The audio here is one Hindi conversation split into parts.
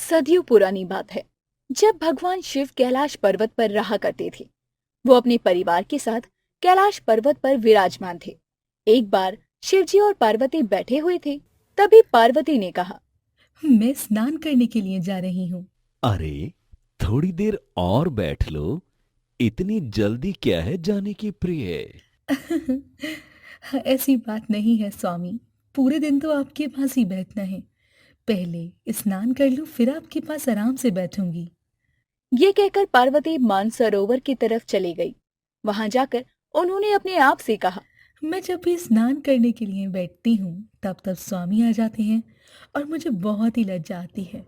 सदियों पुरानी बात है, जब भगवान शिव कैलाश पर्वत पर रहा करते थे। वो अपने परिवार के साथ कैलाश पर्वत पर विराजमान थे। एक बार शिवजी और पार्वती बैठे हुए थे। तभी पार्वती ने कहा, मैं स्नान करने के लिए जा रही हूँ। अरे, थोड़ी देर और बैठ लो। इतनी जल्दी क्या है जाने की प्रिय? ऐसी बात नहीं है स्वामी। पूरे दिन तो आपके पास ही बैठना है। पहले स्नान कर लूं, फिर आपके पास आराम से बैठूंगी। ये कहकर पार्वती मानसरोवर की तरफ चली गई। वहां जाकर उन्होंने अपने आप से कहा, मैं जब भी स्नान करने के लिए बैठती हूँ तब तब स्वामी आ जाते हैं और मुझे बहुत ही लज्जा आती है।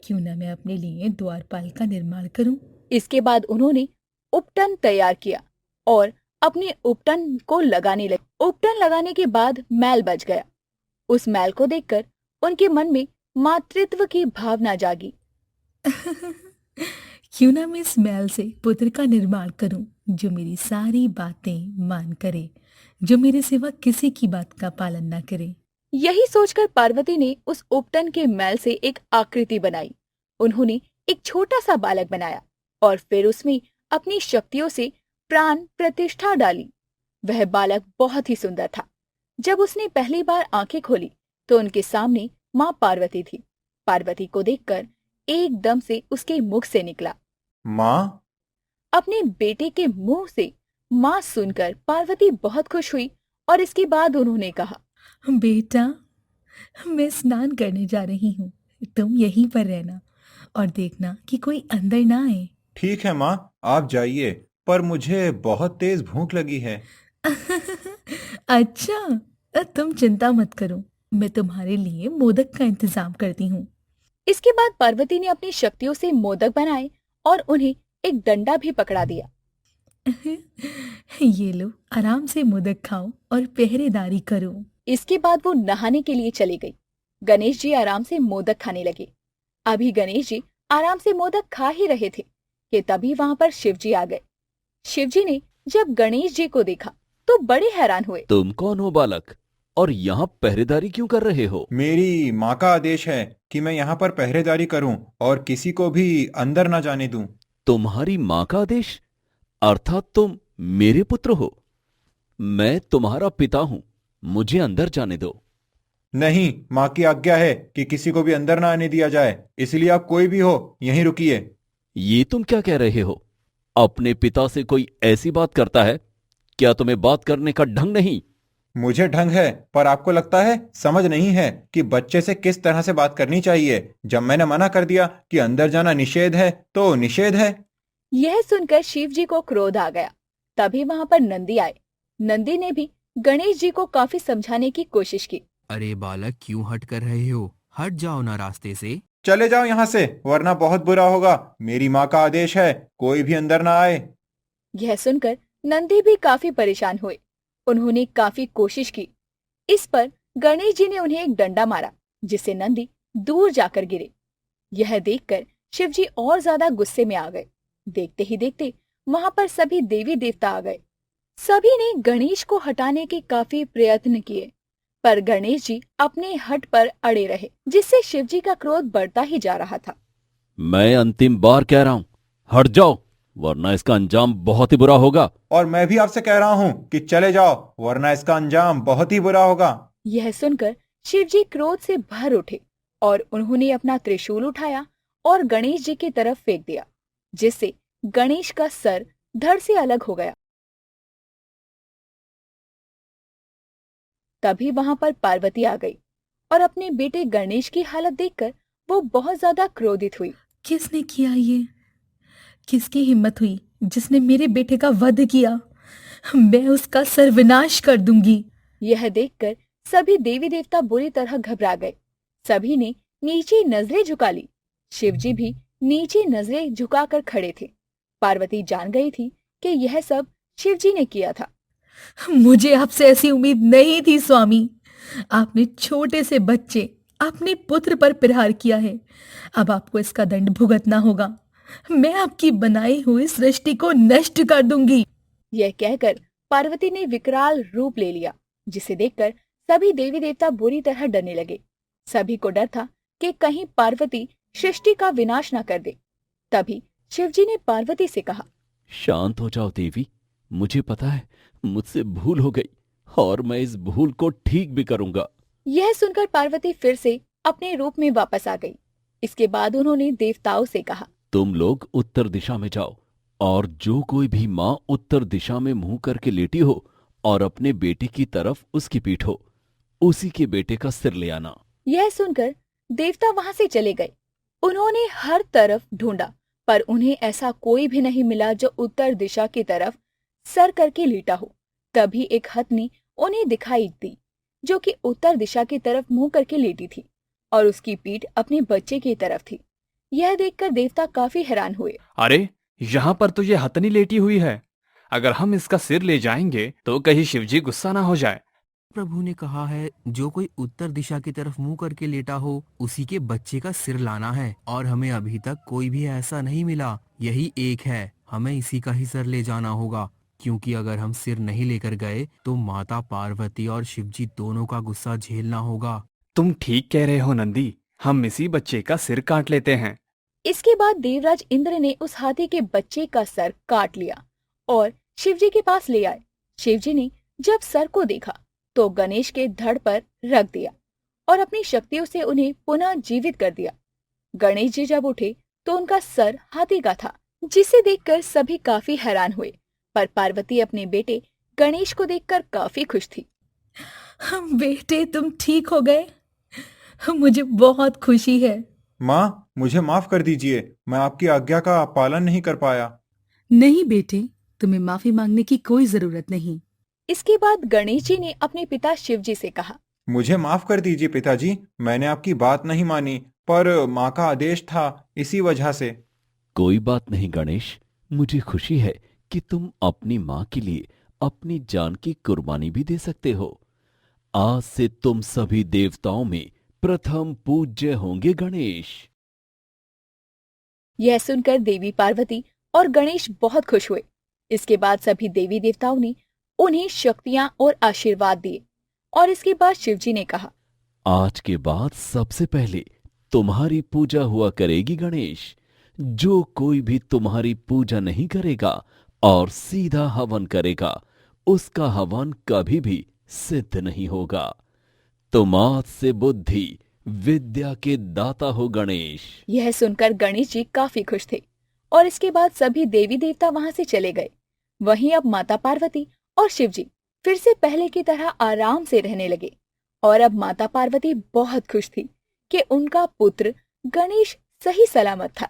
क्यों ना मैं अपने लिए द्वारपाल का निर्माण करूं। इसके बाद उन्होंने उपटन तैयार किया और अपने उपटन को लगाने लगे। उपटन लगाने के बाद मैल बच गया। उस मैल को देखकर उनके मन में मातृत्व की भावना जागी। क्यों ना मैं इस मैल से पुत्र का निर्माण करूं, जो मेरी सारी बातें मान करे, जो मेरे सिवा किसी की बात का पालन ना करे। यही सोचकर पार्वती ने उस उपटन के मैल से एक आकृति बनाई। उन्होंने एक छोटा सा बालक बनाया और फिर उसमें अपनी शक्तियों से प्राण प्रतिष्ठा डाली। वह बालक बहुत ही सुंदर था। जब उसने पहली बार आंखें खोली तो उनके सामने माँ पार्वती थी। पार्वती को देखकर एकदम से उसके मुख से निकला, माँ। अपने बेटे के मुंह से माँ सुनकर पार्वती बहुत खुश हुई और इसके बाद उन्होंने कहा, बेटा, मैं स्नान करने जा रही हूँ। तुम यहीं पर रहना और देखना कि कोई अंदर ना आए। ठीक है माँ, आप जाइए, पर मुझे बहुत तेज भूख लगी है। अच्छा, तुम चिंता मत करो। मैं तुम्हारे लिए मोदक का इंतजाम करती हूँ। इसके बाद पार्वती ने अपनी शक्तियों से मोदक बनाए और उन्हें एक डंडा भी पकड़ा दिया। ये लो, आराम से मोदक खाओ और पहरेदारी करो। इसके बाद वो नहाने के लिए चली गई। गणेश जी आराम से मोदक खाने लगे। अभी गणेश जी आराम से मोदक खा ही रहे थे कि तभी वहां पर शिव जी आ गए। शिव जी ने जब गणेश जी को देखा तो बड़े हैरान हुए। तुम कौन हो बालक, और यहाँ पहरेदारी क्यों कर रहे हो? मेरी माँ का आदेश है कि मैं यहाँ पर पहरेदारी करूं और किसी को भी अंदर ना जाने दूं। तुम्हारी माँ का आदेश? अर्थात तुम मेरे पुत्र हो। मैं तुम्हारा पिता हूं। मुझे अंदर जाने दो। नहीं, माँ की आज्ञा है कि किसी को भी अंदर ना आने दिया जाए, इसलिए आप कोई भी हो यहीं रुकिए। ये तुम क्या कह रहे हो? अपने पिता से कोई ऐसी बात करता है? क्या तुम्हें बात करने का ढंग नहीं? मुझे ढंग है, पर आपको लगता है समझ नहीं है कि बच्चे से किस तरह से बात करनी चाहिए। जब मैंने मना कर दिया कि अंदर जाना निषेध है तो निषेध है। यह सुनकर शिव जी को क्रोध आ गया। तभी वहां पर नंदी आए। नंदी ने भी गणेश जी को काफी समझाने की कोशिश की। अरे बालक, क्यों हट कर रहे हो? हट जाओ ना रास्ते से। चले जाओ यहाँ से, वरना बहुत बुरा होगा। मेरी माँ का आदेश है, कोई भी अंदर ना आए। यह सुनकर नंदी भी काफी परेशान हुए। उन्होंने काफी कोशिश की। इस पर गणेश जी ने उन्हें एक डंडा मारा, जिससे नंदी दूर जाकर गिरे। यह देखकर शिव जी और ज्यादा गुस्से में आ गए। देखते ही देखते वहां पर सभी देवी देवता आ गए। सभी ने गणेश को हटाने के काफी प्रयत्न किए, पर गणेश जी अपने हट पर अड़े रहे, जिससे शिव जी का क्रोध बढ़ता ही जा रहा था। मैं अंतिम बार कह रहा हूं, हट जाओ, वरना इसका अंजाम बहुत ही बुरा होगा। और मैं भी आपसे कह रहा हूँ कि चले जाओ, वरना इसका अंजाम बहुत ही बुरा होगा। यह सुनकर शिव जी क्रोध से भर उठे और उन्होंने अपना त्रिशूल उठाया और गणेश जी की तरफ फेंक दिया, जिससे गणेश का सर धड़ से अलग हो गया। तभी वहां पर पार्वती आ गई और अपने बेटे गणेश की हालत देखकर वो बहुत ज्यादा क्रोधित हुई। किसने किया ये? किसकी हिम्मत हुई जिसने मेरे बेटे का वध किया? मैं उसका सर्वनाश कर दूंगी। यह देखकर सभी देवी देवता बुरी तरह घबरा गए। सभी ने नीचे नजरें झुका ली। शिवजी भी नीचे नजरें झुकाकर खड़े थे। पार्वती जान गई थी कि यह सब शिवजी ने किया था। मुझे आपसे ऐसी उम्मीद नहीं थी स्वामी। आपने छोटे से बच्चे, अपने पुत्र पर प्रहार किया है। अब आपको इसका दंड भुगतना होगा। मैं आपकी बनाई हुई सृष्टि को नष्ट कर दूंगी। यह कहकर पार्वती ने विकराल रूप ले लिया, जिसे देखकर सभी देवी देवता बुरी तरह डरने लगे। सभी को डर था कि कहीं पार्वती सृष्टि का विनाश न कर दे। तभी शिवजी ने पार्वती से कहा, शांत हो जाओ देवी। मुझे पता है मुझसे भूल हो गई और मैं इस भूल को ठीक भी करूंगा। यह सुनकर पार्वती फिर से अपने रूप में वापस आ गई। इसके बाद उन्होंने देवताओं से कहा, तुम लोग उत्तर दिशा में जाओ और जो कोई भी माँ उत्तर दिशा में मुंह करके लेटी हो और अपने बेटे की तरफ उसकी पीठ हो, उसी के बेटे का सिर ले आना। यह सुनकर देवता वहां से चले गए। उन्होंने हर तरफ ढूंढा पर उन्हें ऐसा कोई भी नहीं मिला जो उत्तर दिशा की तरफ सर करके लेटा हो। तभी एक हथनी उन्हें दिखाई दी जो कि उत्तर दिशा की तरफ मुंह करके लेटी थी और उसकी पीठ अपने बच्चे की तरफ थी। यह देखकर देवता काफी हैरान हुए। अरे, यहाँ पर तो ये हथनी लेटी हुई है। अगर हम इसका सिर ले जाएंगे तो कहीं शिवजी गुस्सा ना हो जाए। प्रभु ने कहा है जो कोई उत्तर दिशा की तरफ मुंह करके लेटा हो उसी के बच्चे का सिर लाना है, और हमें अभी तक कोई भी ऐसा नहीं मिला। यही एक है, हमें इसी का ही सिर ले जाना होगा, क्योंकि अगर हम सिर नहीं लेकर गए तो माता पार्वती और शिवजी दोनों का गुस्सा झेलना होगा। तुम ठीक कह रहे हो नंदी, हम इसी बच्चे का सिर काट लेते हैं। इसके बाद देवराज इंद्र ने उस हाथी के बच्चे का सर काट लिया और शिवजी के पास ले आए। शिवजी ने जब सर को देखा तो गणेश के धड़ पर रख दिया और अपनी शक्तियों से उन्हें पुनः जीवित कर दिया। गणेश जी जब उठे तो उनका सर हाथी का था, जिसे देखकर सभी काफी हैरान हुए। पर पार्वती अपने बेटे गणेश को देखकर काफी खुश थी। बेटे तुम ठीक हो गए, मुझे बहुत खुशी है। माँ, मुझे माफ कर दीजिए, मैं आपकी आज्ञा का पालन नहीं कर पाया। नहीं बेटे, तुम्हें माफी मांगने की कोई जरूरत नहीं। इसके बाद गणेश जी ने अपने पिता शिवजी से कहा, मुझे माफ कर दीजिए पिताजी, मैंने आपकी बात नहीं मानी, पर माँ का आदेश था, इसी वजह से। कोई बात नहीं गणेश, मुझे खुशी है कि तुम अपनी माँ के लिए अपनी जान की कुर्बानी भी दे सकते हो। आज से तुम सभी देवताओं में प्रथम पूज्य होंगे गणेश। यह सुनकर देवी पार्वती और गणेश बहुत खुश हुए। इसके बाद सभी देवी देवताओं ने उन्हें शक्तियां और आशीर्वाद दिए और इसके बाद शिवजी ने कहा, आज के बाद सबसे पहले तुम्हारी पूजा हुआ करेगी गणेश। जो कोई भी तुम्हारी पूजा नहीं करेगा और सीधा हवन करेगा, उसका हवन कभी भी सिद्ध नहीं होगा। तुम आज से बुद्धि विद्या के दाता हो गणेश। यह सुनकर गणेश जी काफी खुश थे और इसके बाद सभी देवी देवता वहां से चले गए। वहीं अब माता पार्वती और शिवजी फिर से पहले की तरह आराम से रहने लगे और अब माता पार्वती बहुत खुश थी कि उनका पुत्र गणेश सही सलामत था।